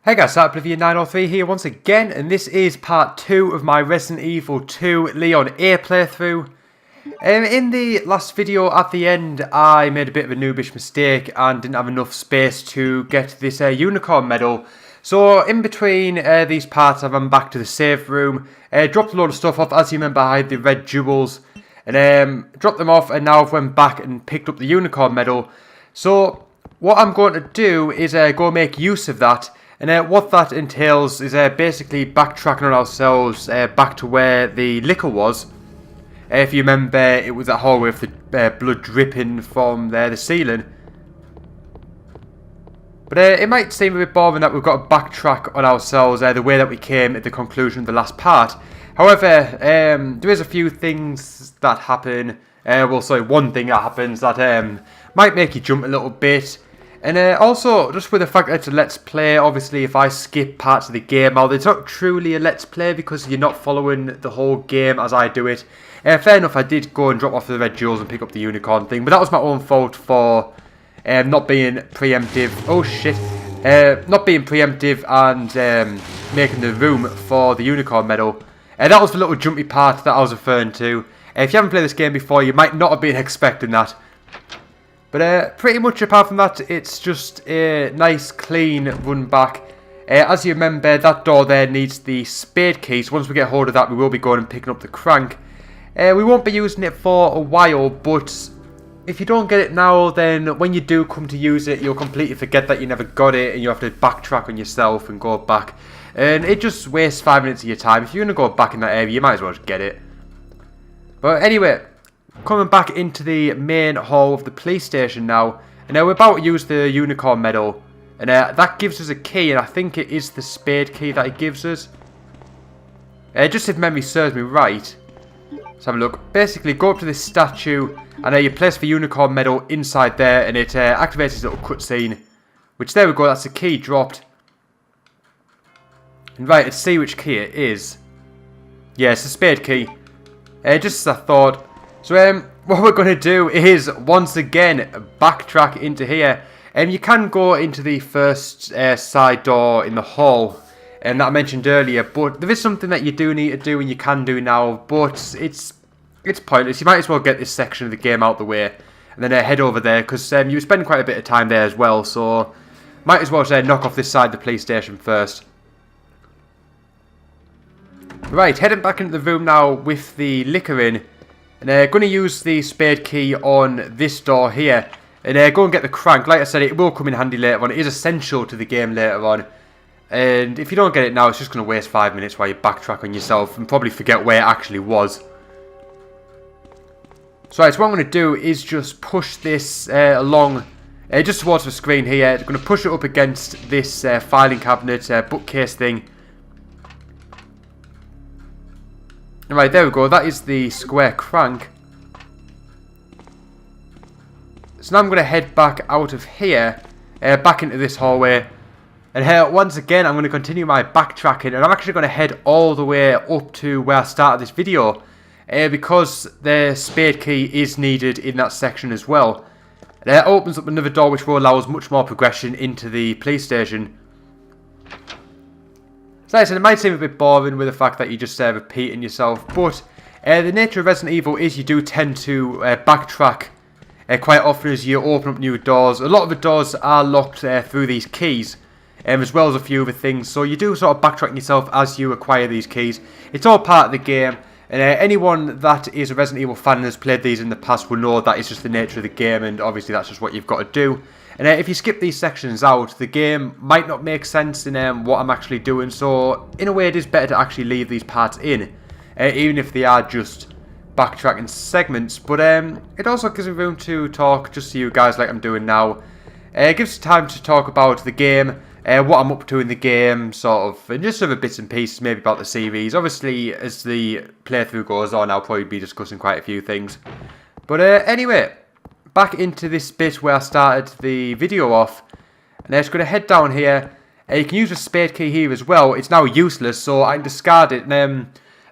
Hey guys, Oblivion903 here once again, and this is part 2 of my Resident Evil 2 Leon A playthrough. In the last video at the end, I made a bit of a noobish mistake and didn't have enough space to get this unicorn medal. So in between these parts, I've gone back to the save room, dropped a load of stuff off. As you remember, I had the red jewels, and dropped them off, and now I've went back and picked up the unicorn medal. So what I'm going to do is go make use of that. And what that entails is basically backtracking on ourselves back to where the liquor was. If you remember, it was that hallway with the blood dripping from the ceiling. But it might seem a bit boring that we've got to backtrack on ourselves the way that we came at the conclusion of the last part. However, there is a few things that happen. One thing that happens that might make you jump a little bit. And also, just with the fact that it's a Let's Play, obviously if I skip parts of the game, well, it's not truly a Let's Play because you're not following the whole game as I do it. Fair enough, I did go and drop off the red jewels and pick up the unicorn thing, but that was my own fault for not being preemptive. Oh shit. Not being preemptive and making the room for the unicorn medal. That was the little jumpy part that I was referring to. If you haven't played this game before, you might not have been expecting that. But pretty much apart from that, it's just a nice clean run back. As you remember, that door there needs the spade key, so once we get hold of that we will be going and picking up the crank. We won't be using it for a while, but if you don't get it now, then when you do come to use it, you'll completely forget that you never got it and you have to backtrack on yourself and go back. And it just wastes 5 minutes of your time. If you're going to go back in that area, you might as well just get it. But anyway, coming back into the main hall of the police station now, and we're about to use the unicorn medal, and that gives us a key, and I think it is the spade key that it gives us. Just if memory serves me right, let's have a look. Basically, go up to this statue, and you place the unicorn medal inside there, and it activates this little cutscene, which there we go, that's the key dropped. And right, let's see which key it is. Yeah, it's the spade key. Just as I thought. So what we're going to do is, once again, backtrack into here. You can go into the first side door in the hall that I mentioned earlier, but there is something that you do need to do and you can do now, but it's pointless. You might as well get this section of the game out the way and then head over there, because you spend quite a bit of time there as well, so might as well knock off this side of the police station first. Right, heading back into the room now with the liquor in. And going to use the spade key on this door here. And go and get the crank. Like I said, it will come in handy later on. It is essential to the game later on. And if you don't get it now, it's just going to waste 5 minutes while you backtrack on yourself and probably forget where it actually was. So, right, so what I'm going to do is just push this along just towards the screen here. I'm going to push it up against this filing cabinet, bookcase thing. Right, there we go. That is the square crank. So now I'm going to head back out of here, back into this hallway. And once again, I'm going to continue my backtracking. And I'm actually going to head all the way up to where I started this video. Because the spade key is needed in that section as well. And it opens up another door which will allow us much more progression into the police station. So like I said, it might seem a bit boring with the fact that you just repeating yourself, but the nature of Resident Evil is you do tend to backtrack quite often as you open up new doors. A lot of the doors are locked through these keys, as well as a few other things, so you do sort of backtrack yourself as you acquire these keys. It's all part of the game, and anyone that is a Resident Evil fan and has played these in the past will know that it's just the nature of the game, and obviously that's just what you've got to do. And if you skip these sections out, the game might not make sense in what I'm actually doing. So, in a way, it is better to actually leave these parts in, even if they are just backtracking segments. But it also gives me room to talk just to you guys like I'm doing now. It gives time to talk about the game, what I'm up to in the game, sort of, and just other bits and pieces, maybe about the series. Obviously, as the playthrough goes on, I'll probably be discussing quite a few things. But anyway, back into this bit where I started the video off, and I'm just going to head down here. You can use the spade key here as well. It's now useless, so I can discard it. And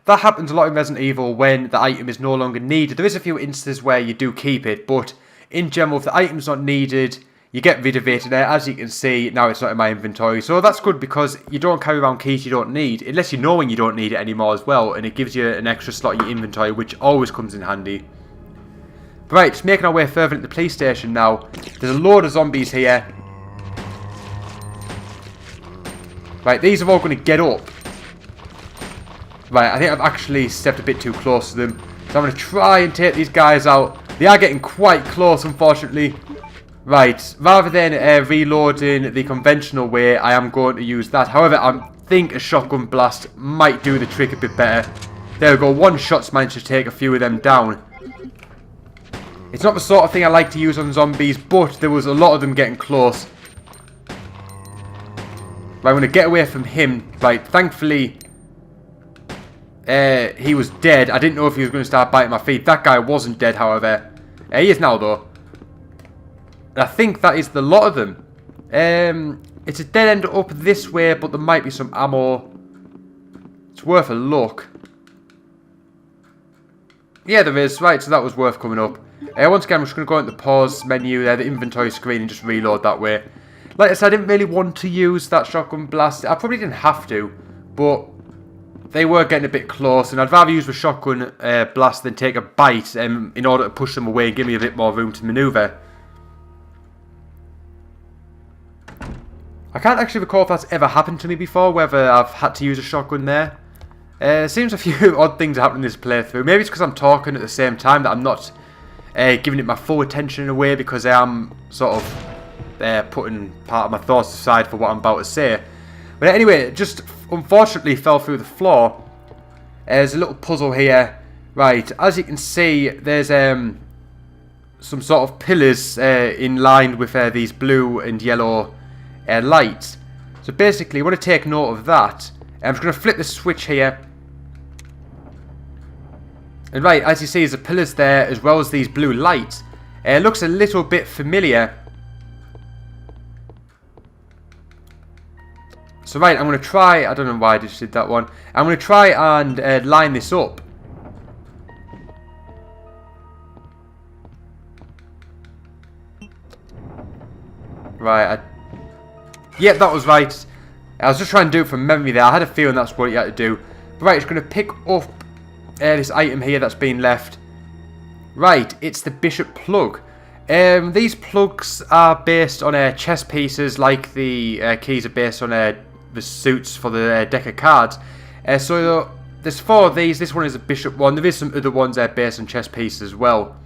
that happens a lot in Resident Evil when the item is no longer needed. There is a few instances where you do keep it, but in general, if the item's not needed, you get rid of it, and as you can see, now it's not in my inventory. So that's good because you don't carry around keys you don't need, unless you know when you don't need it anymore as well, and it gives you an extra slot in your inventory, which always comes in handy. Right, just making our way further into the police station now. There's a load of zombies here. Right, these are all going to get up. Right, I think I've actually stepped a bit too close to them. So I'm going to try and take these guys out. They are getting quite close, unfortunately. Right, rather than reloading the conventional way, I am going to use that. However, I think a shotgun blast might do the trick a bit better. There we go, one shot's managed to take a few of them down. It's not the sort of thing I like to use on zombies, but there was a lot of them getting close. Right, I'm going to get away from him. Right, thankfully, he was dead. I didn't know if he was going to start biting my feet. That guy wasn't dead, however. He is now, though. I think that is the lot of them. It's a dead end up this way, but there might be some ammo. It's worth a look. Yeah, there is. Right, so that was worth coming up. Once again, I'm just going to go into the pause menu there, the inventory screen, and just reload that way. Like I said, I didn't really want to use that shotgun blast. I probably didn't have to, but they were getting a bit close, and I'd rather use the shotgun blast than take a bite in order to push them away and give me a bit more room to manoeuvre. I can't actually recall if that's ever happened to me before, whether I've had to use a shotgun there. Seems a few odd things happen in this playthrough. Maybe it's because I'm talking at the same time that I'm not giving it my full attention in a way, because I am sort of putting part of my thoughts aside for what I'm about to say. But anyway, it just unfortunately fell through the floor. There's a little puzzle here. Right, as you can see, there's some sort of pillars in line with these blue and yellow lights. So basically, you want to take note of that. I'm just going to flip the switch here. And right, as you see, there's the pillars there as well as these blue lights. It looks a little bit familiar. So right, I'm going to try, I don't know why I just did that one. I'm going to try and line this up. Right, yep, that was right. I was just trying to do it from memory there. I had a feeling that's what you had to do. But right, it's going to pick up this item here that's been left. Right, it's the Bishop plug. These plugs are based on chess pieces, like the keys are based on the suits for the deck of cards. So there's 4 of these. This one is a Bishop one. There is some other ones based on chess pieces as well.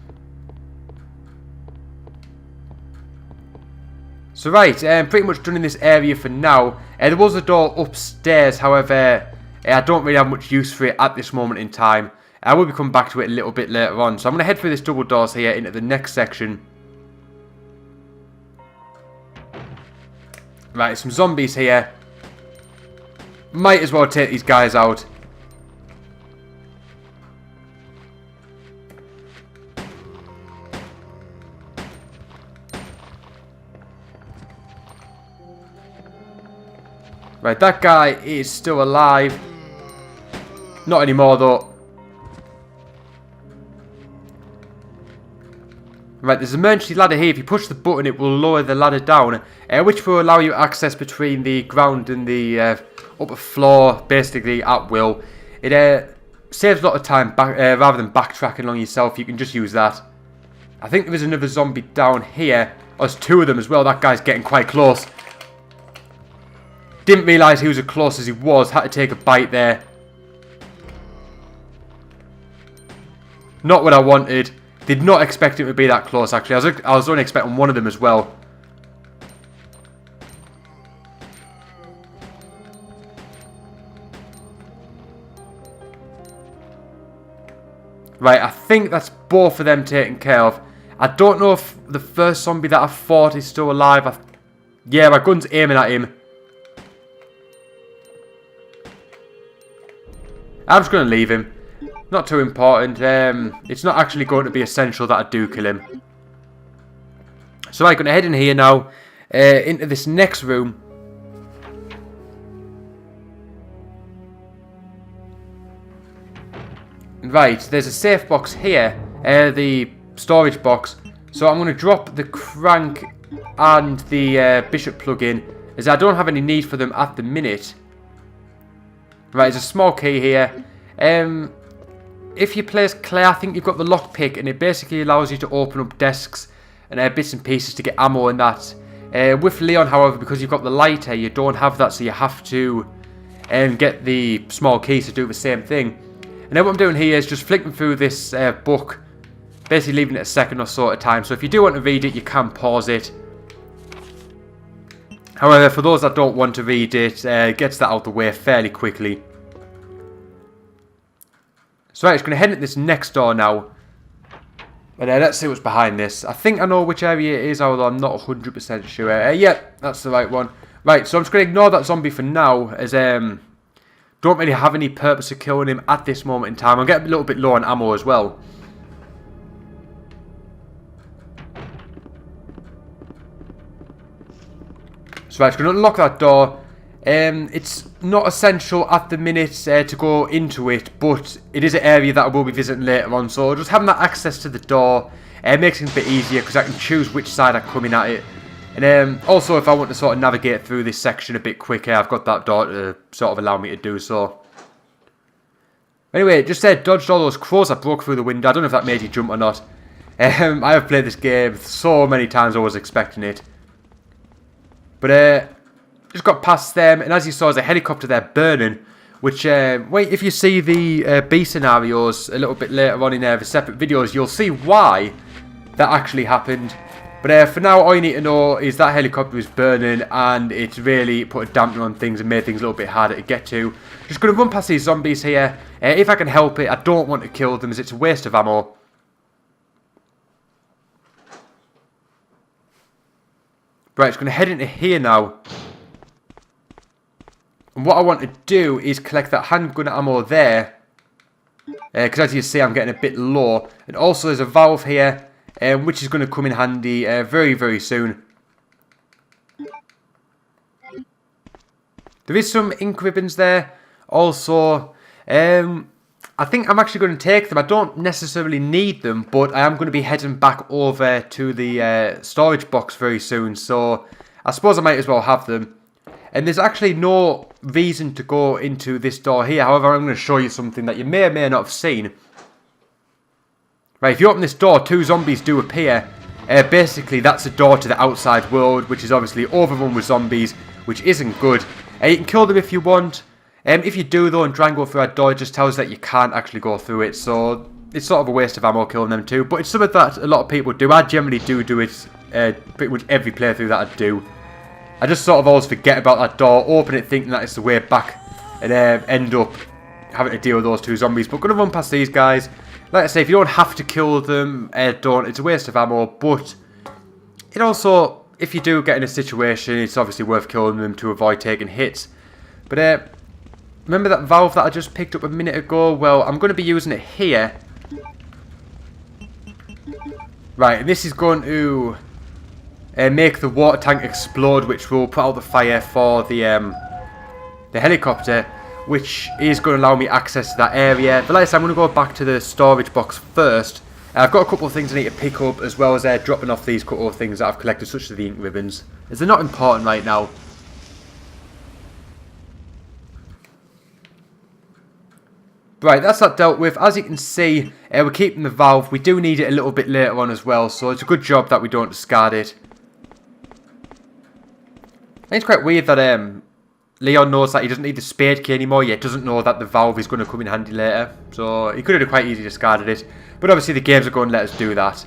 So right, pretty much done in this area for now. There was a door upstairs, however, I don't really have much use for it at this moment in time. I will be coming back to it a little bit later on. So I'm going to head through this double doors here into the next section. Right, some zombies here. Might as well take these guys out. Right, that guy is still alive. Not anymore, though. Right, there's an emergency ladder here. If you push the button, it will lower the ladder down, which will allow you access between the ground and the upper floor, basically at will. It saves a lot of time rather than backtracking along yourself. You can just use that. I think there is another zombie down here. Oh, there's 2 of them as well. That guy's getting quite close. Didn't realise he was as close as he was. Had to take a bite there. Not what I wanted. Did not expect him to be that close, actually. I was only expecting one of them as well. Right, I think that's both of them taken care of. I don't know if the first zombie that I fought is still alive. Yeah, my gun's aiming at him. I'm just going to leave him. Not too important. It's not actually going to be essential that I do kill him. So I'm going to head in here now. Into this next room. Right, there's a safe box here. The storage box. So I'm going to drop the crank and the bishop plugin is I don't have any need for them at the minute. Right, there's a small key here. If you place Claire, I think you've got the lockpick, and it basically allows you to open up desks and bits and pieces to get ammo and that. With Leon, however, because you've got the lighter, you don't have that, so you have to get the small keys to do the same thing. And then what I'm doing here is just flicking through this book, basically leaving it a second or so at a time. So if you do want to read it, you can pause it. However, for those that don't want to read it, gets that out the way fairly quickly. So right, it's going to head at this next door now. And let's see what's behind this. I think I know which area it is, although I'm not 100% sure. Yeah, that's the right one. Right, so I'm just going to ignore that zombie for now, as don't really have any purpose of killing him at this moment in time. I'm getting a little bit low on ammo as well. So right, it's going to unlock that door. It's not essential at the minute to go into it, but it is an area that I will be visiting later on. So just having that access to the door makes it a bit easier, because I can choose which side I'm coming at it. And also, if I want to sort of navigate through this section a bit quicker, I've got that door to sort of allow me to do so. Anyway, just dodged all those crows that broke through the window. I don't know if that made you jump or not. I have played this game so many times I was expecting it. But just got past them, and as you saw, there's a helicopter there burning, which, if you see the B scenarios a little bit later on in the separate videos, you'll see why that actually happened. But for now, all you need to know is that helicopter was burning, and it's really put a dampener on things and made things a little bit harder to get to. Just going to run past these zombies here. If I can help it, I don't want to kill them, as it's a waste of ammo. Right, it's going to head into here now. And what I want to do is collect that handgun ammo there. Because as you see, I'm getting a bit low. And also there's a valve here, which is going to come in handy very, very soon. There is some ink ribbons there. Also, I think I'm actually going to take them. I don't necessarily need them, but I am going to be heading back over to the storage box very soon. So I suppose I might as well have them. And there's actually no reason to go into this door here. However, I'm going to show you something that you may or may not have seen. Right, if you open this door, two zombies do appear. Basically, that's a door to the outside world, which is obviously overrun with zombies, which isn't good. You can kill them if you want. If you do, though, and try and go through that door, it just tells you that you can't actually go through it. So it's sort of a waste of ammo killing them too. But it's something that a lot of people do. I generally do it pretty much every playthrough that I do. I just sort of always forget about that door, open it thinking that it's the way back, and end up having to deal with those two zombies. But going to run past these guys. Like I say, if you don't have to kill them, don't. It's a waste of ammo, but it also, if you do get in a situation, it's obviously worth killing them to avoid taking hits. But remember that valve that I just picked up a minute ago? Well, I'm going to be using it here. Right, and this is going to make the water tank explode, which will put out the fire for the helicopter, which is going to allow me access to that area. But like I said, I'm going to go back to the storage box first. I've got a couple of things I need to pick up, as well as dropping off these couple of things that I've collected, such as the ink ribbons, as they're not important right now. Right, that's that dealt with. As you can see, we're keeping the valve. We do need it a little bit later on as well, so it's a good job that we don't discard it. I think it's quite weird that Leon knows that he doesn't need the spade key anymore, yet doesn't know that the valve is going to come in handy later. So he could have quite easily discarded it. But obviously the games are going to let us do that.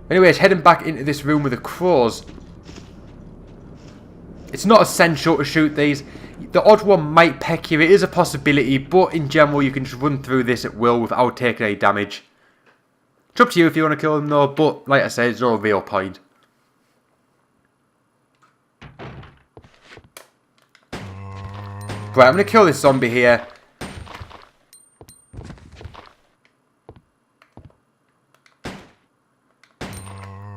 Anyways, heading back into this room with the crows. It's not essential to shoot these. The odd one might peck you, it is a possibility, but in general you can just run through this at will without taking any damage. It's up to you if you want to kill them though, but like I said, there's no real point. Right, I'm going to kill this zombie here.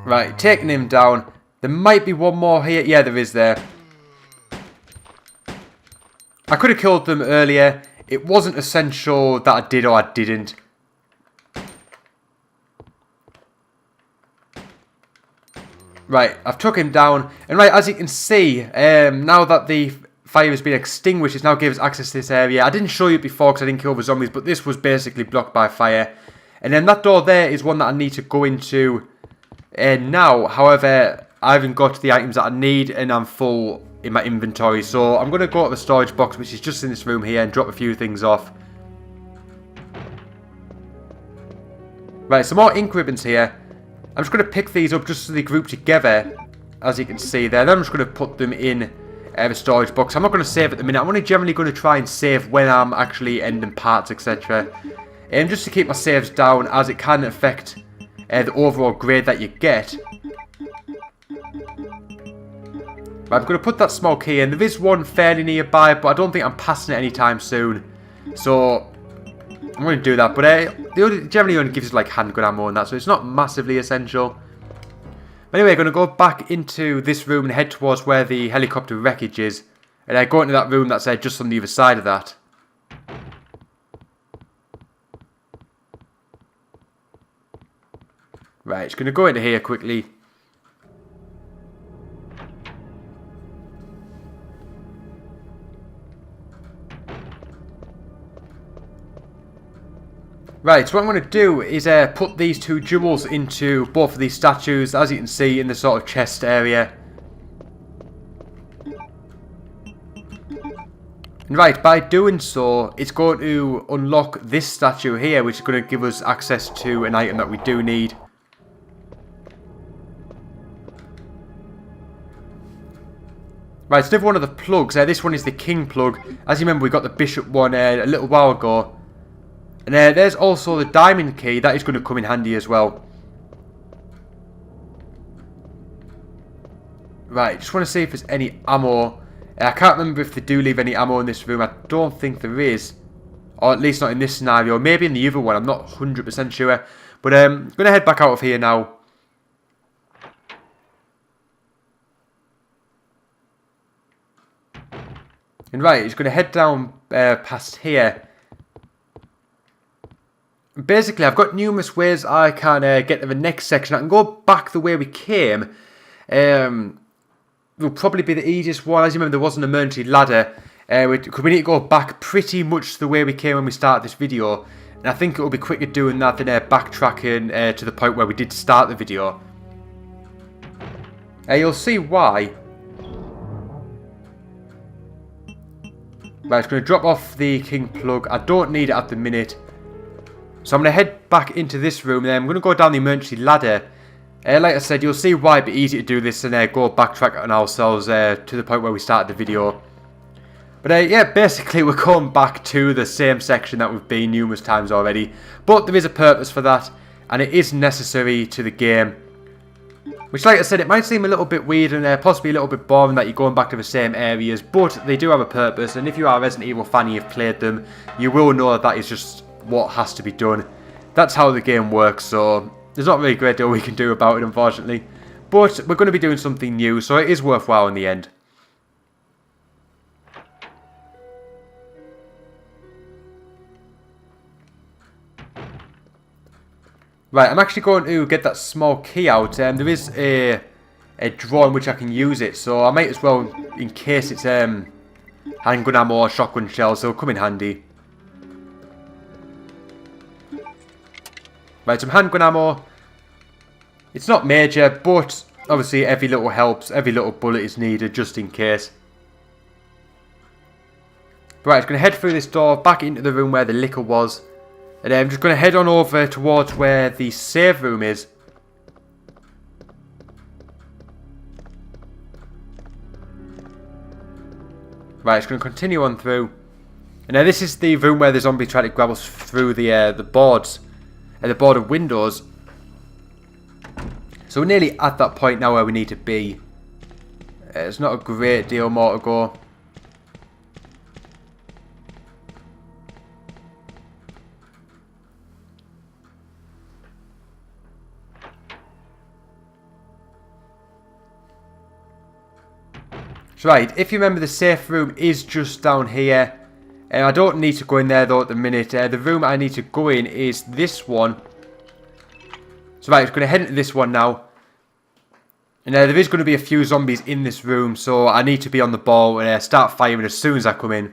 Right, taking him down. There might be one more here. Yeah, there is there. I could have killed them earlier. It wasn't essential that I did or I didn't. Right, I've took him down. And right, as you can see, now that the fire has been extinguished, it now gives access to this area. I didn't show you before because I didn't kill the zombies, but this was basically blocked by fire. And then that door there is one that I need to go into now. However, I haven't got the items that I need and I'm full in my inventory. So I'm going to go to the storage box, which is just in this room here, and drop a few things off. Right, some more ink ribbons here. I'm just going to pick these up just so they group together, as you can see there. Then I'm just going to put them in the storage box. I'm not going to save at the minute. I'm only generally going to try and save when I'm actually ending parts, etc. Just to keep my saves down, as it can affect the overall grade that you get. Right, I'm going to put that small key in. There is one fairly nearby, but I don't think I'm passing it anytime soon. So I'm going to do that. But it generally only gives like handgun ammo and that, so it's not massively essential. But anyway, I'm going to go back into this room and head towards where the helicopter wreckage is. And I go into that room that's just on the other side of that. Right, just going to go into here quickly. Right, so what I'm going to do is put these two jewels into both of these statues, as you can see in the sort of chest area. And right, by doing so, it's going to unlock this statue here, which is going to give us access to an item that we do need. Right, it's another one of the plugs. This one is the king plug. As you remember, we got the bishop one a little while ago. And there's also the diamond key. That is going to come in handy as well. Right, just want to see if there's any ammo. I can't remember if they do leave any ammo in this room. I don't think there is. Or at least not in this scenario. Maybe in the other one. I'm not 100% sure. But I'm going to head back out of here now. And right, just going to head down past here. Basically, I've got numerous ways I can get to the next section. I can go back the way we came. Will probably be the easiest one. As you remember, there was an emergency ladder. We need to go back pretty much the way we came when we started this video. And I think it will be quicker doing that than backtracking to the point where we did start the video. You'll see why. Right, it's going to drop off the king plug. I don't need it at the minute. So I'm going to head back into this room, and then I'm going to go down the emergency ladder. Like I said, you'll see why it'd be easy to do this and go backtrack on ourselves to the point where we started the video. But yeah, basically we're going back to the same section that we've been numerous times already. But there is a purpose for that, and it is necessary to the game. Which, like I said, it might seem a little bit weird and possibly a little bit boring that you're going back to the same areas, but they do have a purpose, and if you are a Resident Evil fan and you've played them, you will know that that is just what has to be done. That's how the game works, so there's not really a great deal we can do about it, unfortunately. But we're going to be doing something new, so it is worthwhile in the end. Right, I'm actually going to get that small key out. There is a drawer in which I can use it, so I might as well, in case it's handgun ammo or shotgun shells, they'll come in handy. Right, some handgun ammo. It's not major, but obviously every little helps. Every little bullet is needed just in case. Right, I'm just going to head through this door back into the room where the liquor was. And then I'm just going to head on over towards where the save room is. Right, it's going to continue on through. And now this is the room where the zombie tried to grab us through the boards. The board of windows. So we're nearly at that point now where we need to be. It's not a great deal more to go. So right, if you remember, the safe room is just down here. I don't need to go in there though at the minute. The room I need to go in is this one. So right, I'm going to head into this one now. And there is going to be a few zombies in this room, so I need to be on the ball and start firing as soon as I come in.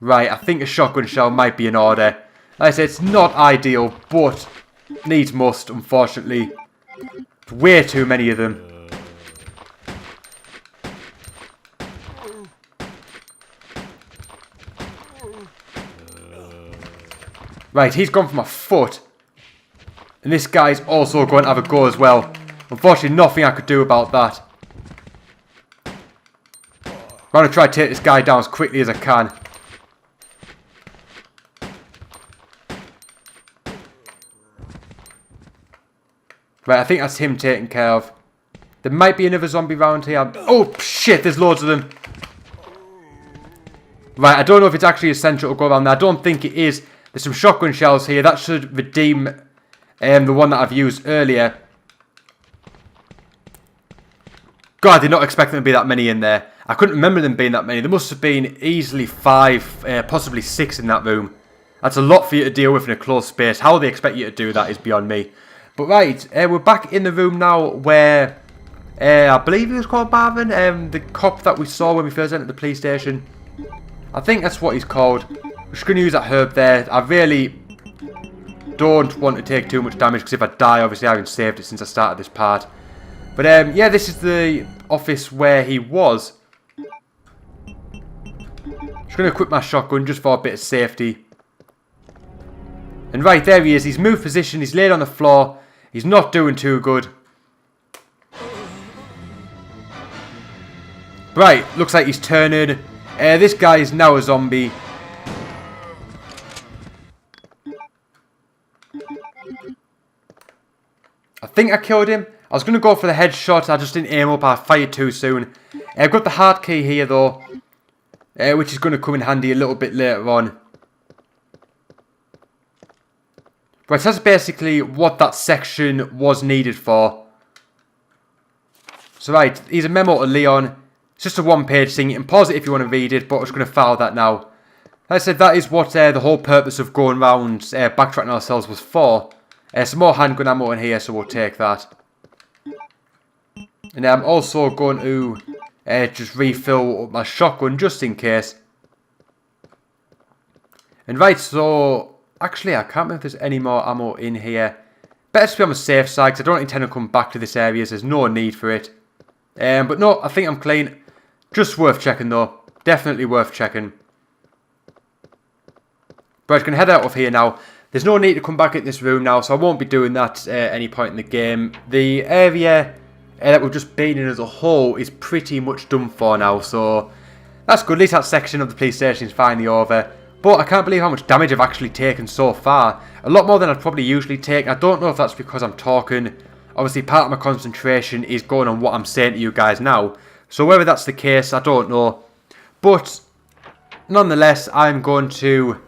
Right, I think a shotgun shell might be in order. Like I said, it's not ideal, but needs must, unfortunately. Way too many of them. Right, he's gone for my foot. And this guy's also going to have a go as well. Unfortunately, nothing I could do about that. I'm going to try to take this guy down as quickly as I can. Right, I think that's him taken care of. There might be another zombie around here. Oh, shit, there's loads of them. Right, I don't know if it's actually essential to go around there. I don't think it is. There's some shotgun shells here. That should redeem the one that I've used earlier. God, I did not expect there to be that many in there. I couldn't remember them being that many. There must have been easily 5, possibly 6 in that room. That's a lot for you to deal with in a closed space. How they expect you to do that is beyond me. But right, we're back in the room now where I believe he was called Marvin, the cop that we saw when we first entered the police station. I think that's what he's called. We're just going to use that herb there. I really don't want to take too much damage because if I die, obviously I haven't saved it since I started this part. But yeah, this is the office where he was. Just going to equip my shotgun just for a bit of safety. And right, there he is. He's moved position. He's laid on the floor. He's not doing too good. Right, looks like he's turning. This guy is now a zombie. I think I killed him. I was going to go for the headshot. I just didn't aim up. I fired too soon. I've got the hard key here though. Which is going to come in handy a little bit later on. Right, so that's basically what that section was needed for. So right, here's a memo to Leon. It's just a one-page thing. You can pause it if you want to read it, but I'm just going to file that now. Like I said, that is what the whole purpose of going around backtracking ourselves was for. Some more handgun ammo in here, so we'll take that. And I'm also going to just refill my shotgun just in case. And right, so actually I can't remember if there's any more ammo in here. Better to be on the safe side because I don't intend to come back to this area. So there's no need for it. But no, I think I'm clean. Just worth checking though. Definitely worth checking. But I'm going to head out of here now. There's no need to come back in this room now, so I won't be doing that at any point in the game. The area that we've just been in as a whole is pretty much done for now, so that's good. At least that section of the police station is finally over. But I can't believe how much damage I've actually taken so far. A lot more than I'd probably usually take. I don't know if that's because I'm talking. Obviously, part of my concentration is going on what I'm saying to you guys now. So whether that's the case, I don't know. But nonetheless, I'm going to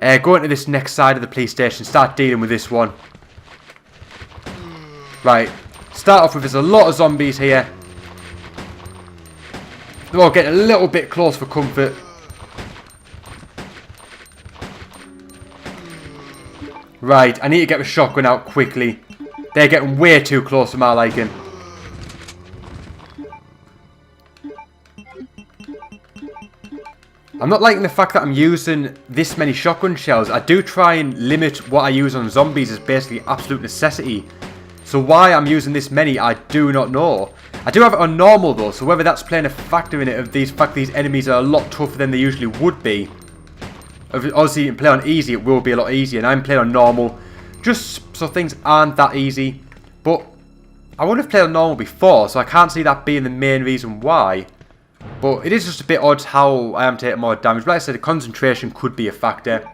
go into this next side of the police station, start dealing with this one. Right, start off with, there's a lot of zombies here. They're all getting a little bit close for comfort. Right, I need to get the shotgun out quickly. They're getting way too close for my liking. I'm not liking the fact that I'm using this many shotgun shells. I do try and limit what I use on zombies as basically absolute necessity. So why I'm using this many, I do not know. I do have it on normal though, so whether that's playing a factor in it of these fact these enemies are a lot tougher than they usually would be. Obviously, you can play on easy, it will be a lot easier, and I'm playing on normal, just so things aren't that easy. But I would have played on normal before, so I can't see that being the main reason why. But it is just a bit odd how I am taking more damage. But like I said, the concentration could be a factor.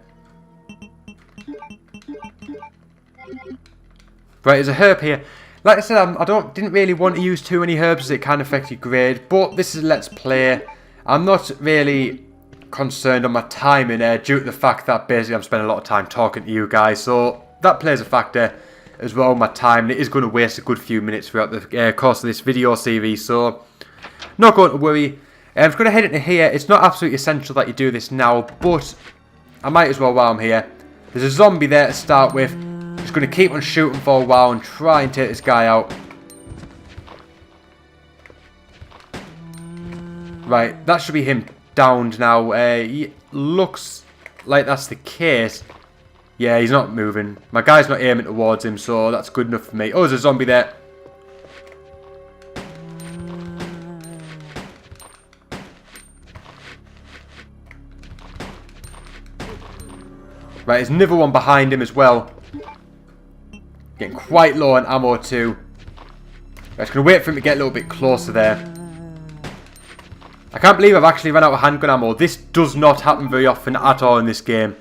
Right, there's a herb here. Like I said, I didn't really want to use too many herbs as it can affect your grade. But this is a Let's Play. I'm not really concerned on my timing due to the fact that basically I'm spending a lot of time talking to you guys. So that plays a factor as well, my time. It is going to waste a good few minutes throughout the course of this video series. So not going to worry. I'm just going to head into here. It's not absolutely essential that you do this now, but I might as well while I'm here. There's a zombie there to start with. Just going to keep on shooting for a while and try and take this guy out. Right, that should be him downed now. He looks like that's the case. Yeah, he's not moving. My guy's not aiming towards him, so that's good enough for me. Oh, there's a zombie there. Right, there's another one behind him as well. Getting quite low on ammo too. Right, just going to wait for him to get a little bit closer there. I can't believe I've actually run out of handgun ammo. This does not happen very often at all in this game.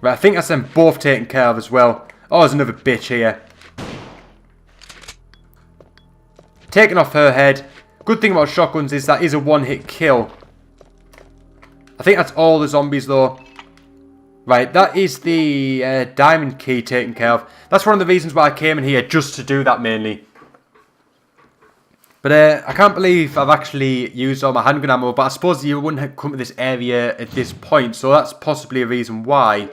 Right, I think that's them both taken care of as well. Oh, there's another bitch here. Taking off her head. Good thing about shotguns is that is a one-hit kill. I think that's all the zombies though. Right, that is the diamond key taken care of. That's one of the reasons why I came in here, just to do that mainly. But I can't believe I've actually used all my handgun ammo, but I suppose you wouldn't have come to this area at this point, so that's possibly a reason why.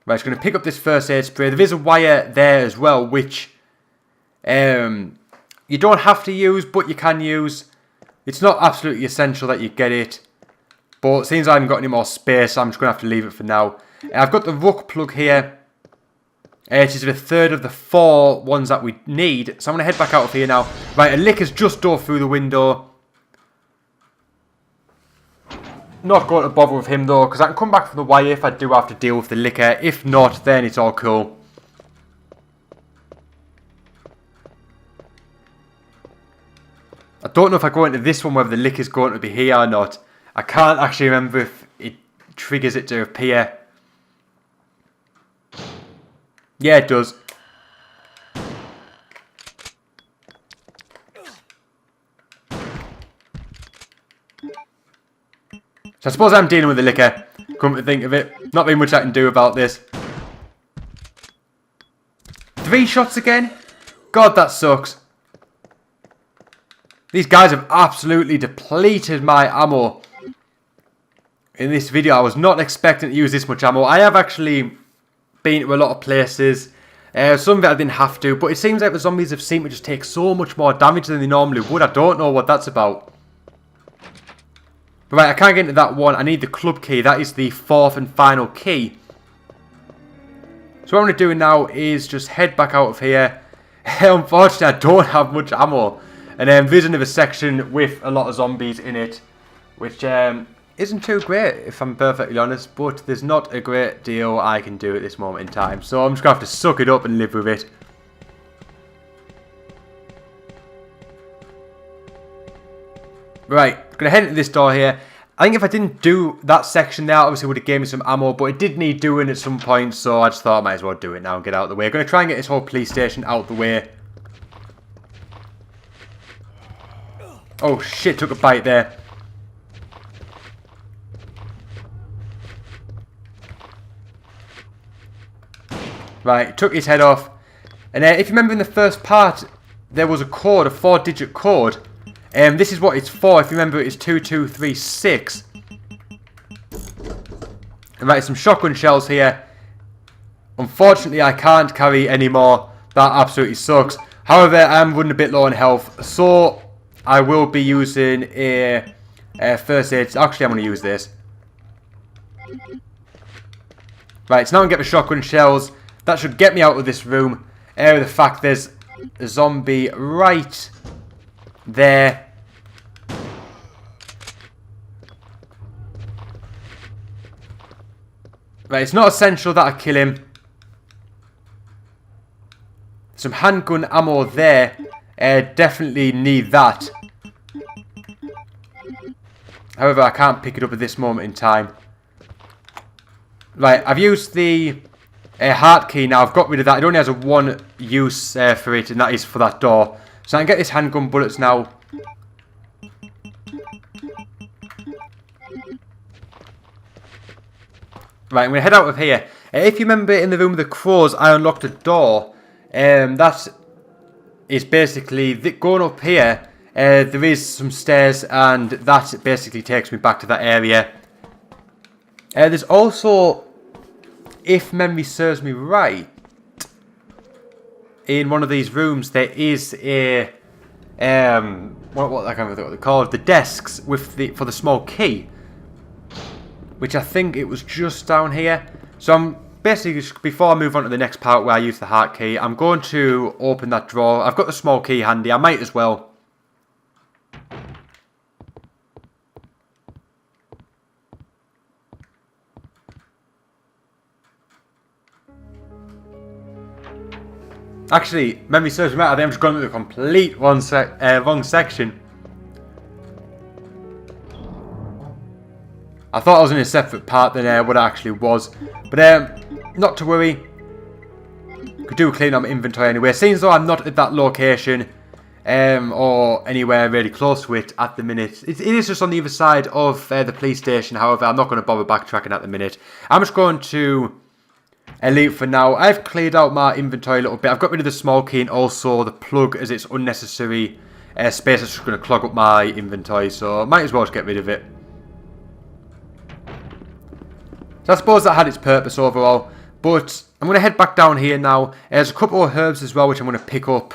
Right, just going to pick up this first aid spray. There is a wire there as well, which you don't have to use, but you can use. It's not absolutely essential that you get it. But since I haven't got any more space, I'm just going to have to leave it for now. I've got the ruck plug here. It is the third of the 4 ones that we need. So I'm going to head back out of here now. Right, a lick has just dove through the window. Not going to bother with him though, because I can come back from the wire if I do have to deal with the licker. If not, then it's all cool. I don't know if I go into this one whether the lick is going to be here or not. I can't actually remember if it triggers it to appear. Yeah, it does. So I suppose I'm dealing with the licker. Come to think of it. Not very much I can do about this. 3 shots again? God, that sucks. These guys have absolutely depleted my ammo in this video. I was not expecting to use this much ammo. I have actually been to a lot of places. Some of it I didn't have to, but it seems like the zombies have seemed to just take so much more damage than they normally would. I don't know what that's about. But right, I can't get into that one. I need the club key. That is the 4th and final key. So what I'm going to do now is just head back out of here. Unfortunately, I don't have much ammo. And there's another section with a lot of zombies in it, which isn't too great, if I'm perfectly honest, but there's not a great deal I can do at this moment in time. So I'm just going to have to suck it up and live with it. Right, I'm going to head into this door here. I think if I didn't do that section there, obviously it would have given me some ammo, but it did need doing at some point, so I just thought I might as well do it now and get out of the way. I'm going to try and get this whole police station out of the way. Oh shit, took a bite there. Right, took his head off. And if you remember in the first part, there was a code, a 4-digit code. This is what it's for. If you remember, it's 2236. And right, some shotgun shells here. Unfortunately, I can't carry any more. That absolutely sucks. However, I am running a bit low on health, so I will be using a first aid. Actually, I'm going to use this. Right, so now I can get the shotgun shells. That should get me out of this room. The fact there's a zombie right there. Right, it's not essential that I kill him. Some handgun ammo there. Definitely need that. However, I can't pick it up at this moment in time. Right, I've used the heart key now. I've got rid of that. It only has a 1 use for it, and that is for that door. So I can get this handgun bullets now. Right, I'm going to head out of here. If you remember in the room with the crows, I unlocked a door. That is basically going up here. There is some stairs, and that basically takes me back to that area. There's also, if memory serves me right, in one of these rooms there is a what I can't remember what they're called, the desks with for the small key, which I think it was just down here. So I'm basically, before I move on to the next part where I use the heart key, I'm going to open that drawer. I've got the small key handy. I might as well. Actually, memory serves me right. I think I'm just going to the complete wrong section. I thought I was in a separate part than what it actually was. But not to worry. Could do a clean up my inventory anyway. Seeing as though I'm not at that location or anywhere really close to it at the minute. It is just on the other side of the police station. However, I'm not going to bother backtracking at the minute. I'm just going to leave for now. I've cleared out my inventory a little bit. I've got rid of the small key and also the plug, as it's unnecessary space that's just going to clog up my inventory. So I might as well just get rid of it. So I suppose that had its purpose overall. But I'm going to head back down here now. There's a couple of herbs as well which I'm going to pick up.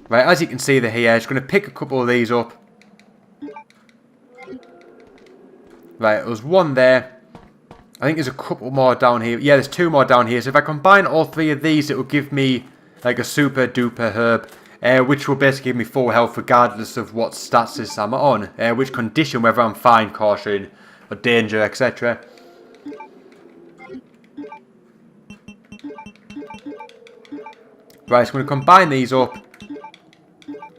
Right, as you can see they're here. I'm just going to pick a couple of these up. Right, there's one there. I think there's a couple more down here. Yeah, there's two more down here. So if I combine all three of these, it will give me like a super duper herb. Which will basically give me full health regardless of what stats I'm on. Which condition, whether I'm fine, caution, or danger, etc. Right, so I'm going to combine these up.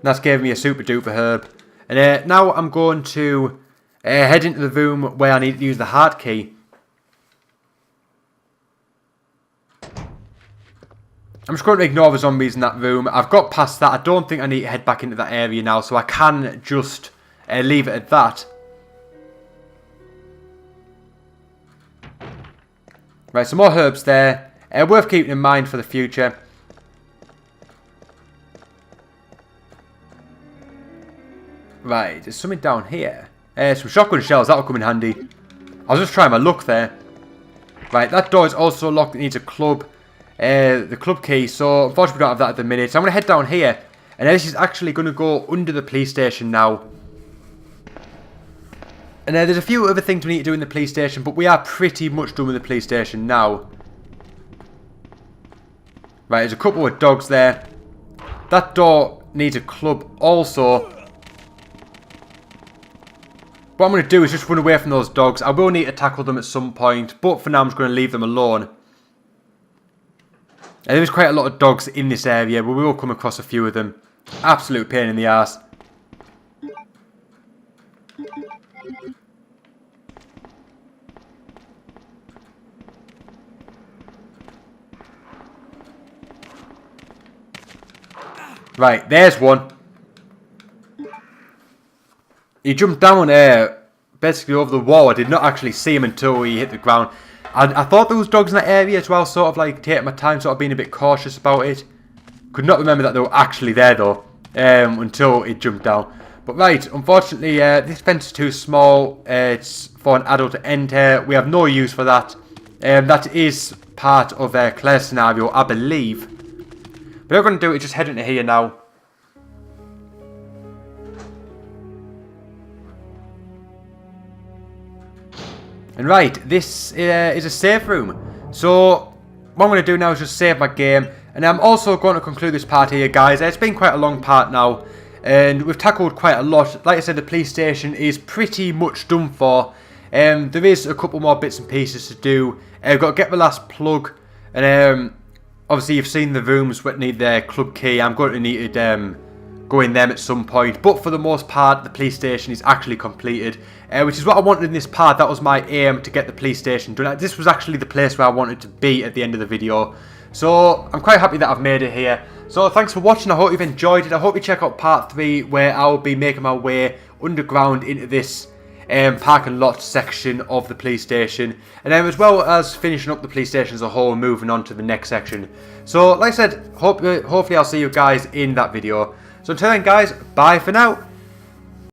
That's giving me a super duper herb. And now I'm going to head into the room where I need to use the heart key. I'm just going to ignore the zombies in that room. I've got past that. I don't think I need to head back into that area now, so I can just leave it at that. Right, some more herbs there. Worth keeping in mind for the future. Right, there's something down here. Some shotgun shells, that'll come in handy. I was just trying my luck there. Right, that door is also locked. It needs a club. The club key, so unfortunately we don't have that at the minute. So I'm going to head down here. And this is actually going to go under the police station now. And there's a few other things we need to do in the police station, but we are pretty much done with the police station now. Right, there's a couple of dogs there. That door needs a club also. What I'm going to do is just run away from those dogs. I will need to tackle them at some point, but for now I'm just going to leave them alone. And there's quite a lot of dogs in this area, but we will come across a few of them. Absolute pain in the arse. Right, there's one. He jumped down basically over the wall. I did not actually see him until he hit the ground. I thought there was dogs in that area as well, sort of like taking my time, sort of being a bit cautious about it. Could not remember that they were actually there though, until it jumped down. But right, unfortunately, this fence is too small. It's for an adult to enter. We have no use for that. That is part of Claire's scenario, I believe. But what we're going to do is just head into here now. And right, this is a save room. So what I'm going to do now is just save my game. And I'm also going to conclude this part here, guys. It's been quite a long part now. And we've tackled quite a lot. Like I said, the police station is pretty much done for. There is a couple more bits and pieces to do. I've got to get the last plug. And obviously you've seen the rooms that need their club key. I'm going to need to go in them at some point. But for the most part, the police station is actually completed. Which is what I wanted in this part. That was my aim, to get the police station done. This was actually the place where I wanted to be at the end of the video. So I'm quite happy that I've made it here. So thanks for watching. I hope you've enjoyed it. I hope you check out part 3 where I'll be making my way underground into this parking lot section of the police station, and as well as finishing up the police station as a whole and moving on to the next section. So like I said, hopefully I'll see you guys in that video. So until then guys, bye for now.